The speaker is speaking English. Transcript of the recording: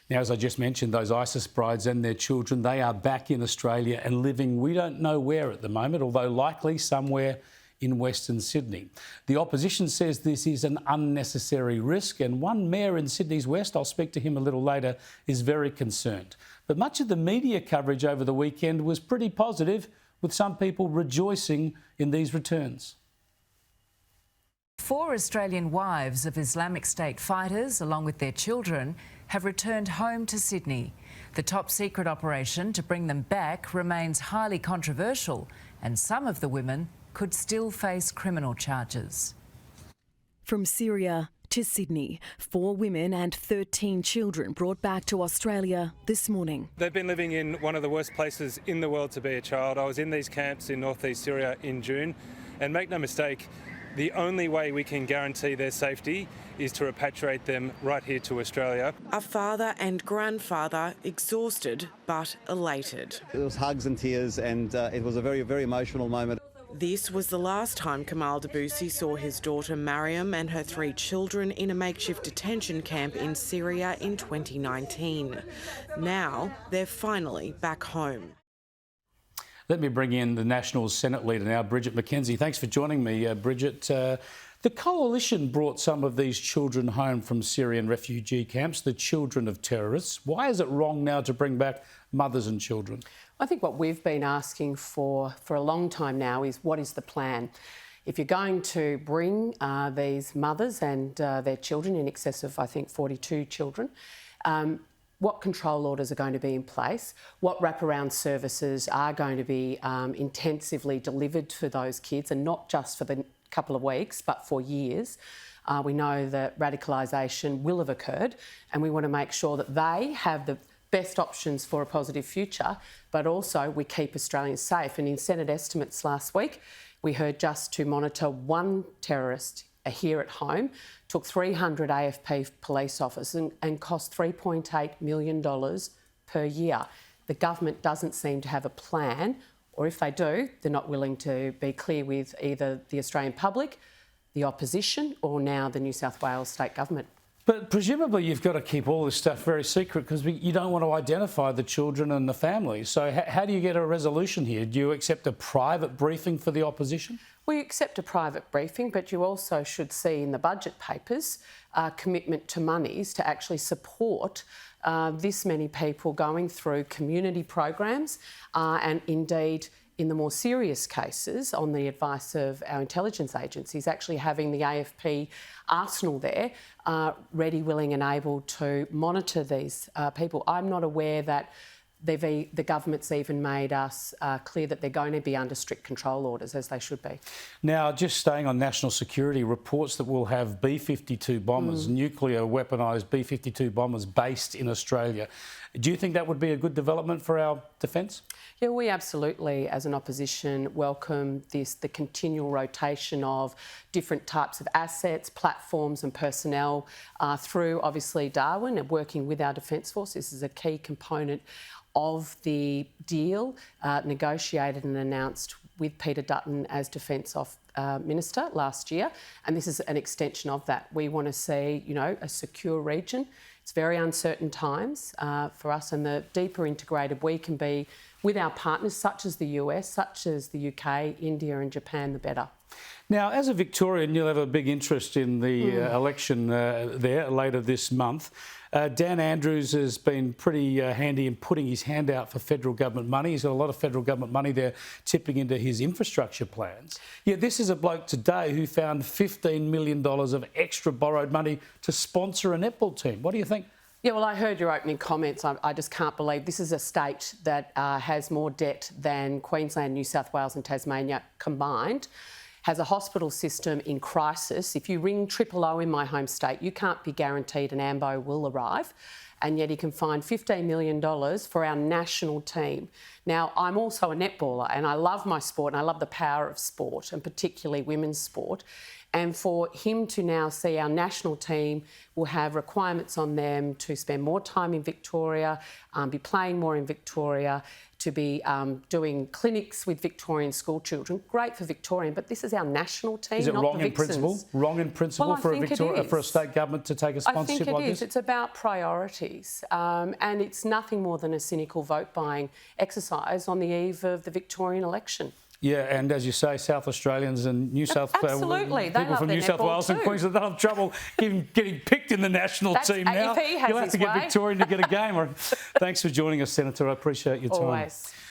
Now, as I just mentioned, those ISIS brides and their children, they are back in Australia and living we don't know where at the moment, although likely somewhere in Western Sydney. The opposition says this is an unnecessary risk, and one mayor in Sydney's West, I'll speak to him a little later, is very concerned. But much of the media coverage over the weekend was pretty positive, with some people rejoicing in these returns. 4 Australian wives of Islamic State fighters, along with their children, have returned home to Sydney. The top-secret operation to bring them back remains highly controversial, and some of the women could still face criminal charges. From Syria to Sydney, 4 women and 13 children brought back to Australia this morning. They've been living in one of the worst places in the world to be a child. I was in these camps in northeast Syria in June, and make no mistake, the only way we can guarantee their safety is to repatriate them right here to Australia. A father and grandfather exhausted but elated. It was hugs and tears, and it was a very, very emotional moment. This was the last time Kamal Debussy saw his daughter Mariam and her 3 children in a makeshift detention camp in Syria in 2019. Now they're finally back home. Let me bring in the National Senate leader now, Bridget McKenzie. Thanks for joining me, Bridget. The coalition brought some of these children home from Syrian refugee camps, the children of terrorists. Why is it wrong now to bring back mothers and children? I think what we've been asking for a long time now is, what is the plan? If you're going to bring these mothers and their children, in excess of, I think, 42 children, what control orders are going to be in place, what wraparound services are going to be intensively delivered to those kids, and not just for the couple of weeks, but for years. We know that radicalisation will have occurred, and we want to make sure that they have the best options for a positive future, but also we keep Australians safe. And in Senate estimates last week, we heard just to monitor one terrorist here at home took 300 AFP police officers and cost $3.8 million per year. The government doesn't seem to have a plan, or if they do, they're not willing to be clear with either the Australian public, the opposition, or now the New South Wales state government. But presumably you've got to keep all this stuff very secret because you don't want to identify the children and the families. So how do you get a resolution here? Do you accept a private briefing for the opposition? We accept a private briefing, but you also should see in the budget papers a commitment to monies to actually support this many people going through community programs and indeed, in the more serious cases, on the advice of our intelligence agencies, actually having the AFP arsenal there, ready, willing and able to monitor these people. I'm not aware that the government's even made us clear that they're going to be under strict control orders, as they should be. Now, just staying on national security, reports that we'll have B-52 bombers, nuclear weaponised B-52 bombers based in Australia. Do you think that would be a good development for our defence? Yeah, we absolutely, as an opposition, welcome the continual rotation of different types of assets, platforms and personnel through, obviously, Darwin and working with our Defence Force. This is a key component of the deal negotiated and announced with Peter Dutton as Defence Minister last year, and this is an extension of that. We want to see, a secure region. It's very uncertain times for us, and the deeper integrated we can be with our partners such as the US, such as the UK, India and Japan, the better. Now, as a Victorian, you'll have a big interest in the election there later this month. Dan Andrews has been pretty handy in putting his hand out for federal government money. He's got a lot of federal government money there tipping into his infrastructure plans. Yet this is a bloke today who found $15 million of extra borrowed money to sponsor a netball team. What do you think? Yeah, well, I heard your opening comments. I just can't believe this is a state that has more debt than Queensland, New South Wales and Tasmania combined, has a hospital system in crisis. If you ring 000 in my home state, you can't be guaranteed an ambo will arrive, and yet he can find $15 million for our national team. Now, I'm also a netballer and I love my sport and I love the power of sport, and particularly women's sport. And for him to now see our national team will have requirements on them to spend more time in Victoria, be playing more in Victoria, to be doing clinics with Victorian school children. Great for Victorian, but this is our national team, Is it not wrong the in principle? Vixens. Wrong in principle Well, for a state government to take a sponsorship like I think it this? is. It's about priorities, and it's nothing more than a cynical vote-buying exercise on the eve of the Victorian election. Yeah, and as you say, South Australians and New South Absolutely. They people love from their New South netball Wales and too. Queensland, they'll have trouble getting picked in the national team now. if he has You'll have his to get way. Victorian to get a game. Thanks for joining us, Senator. I appreciate your time. Always.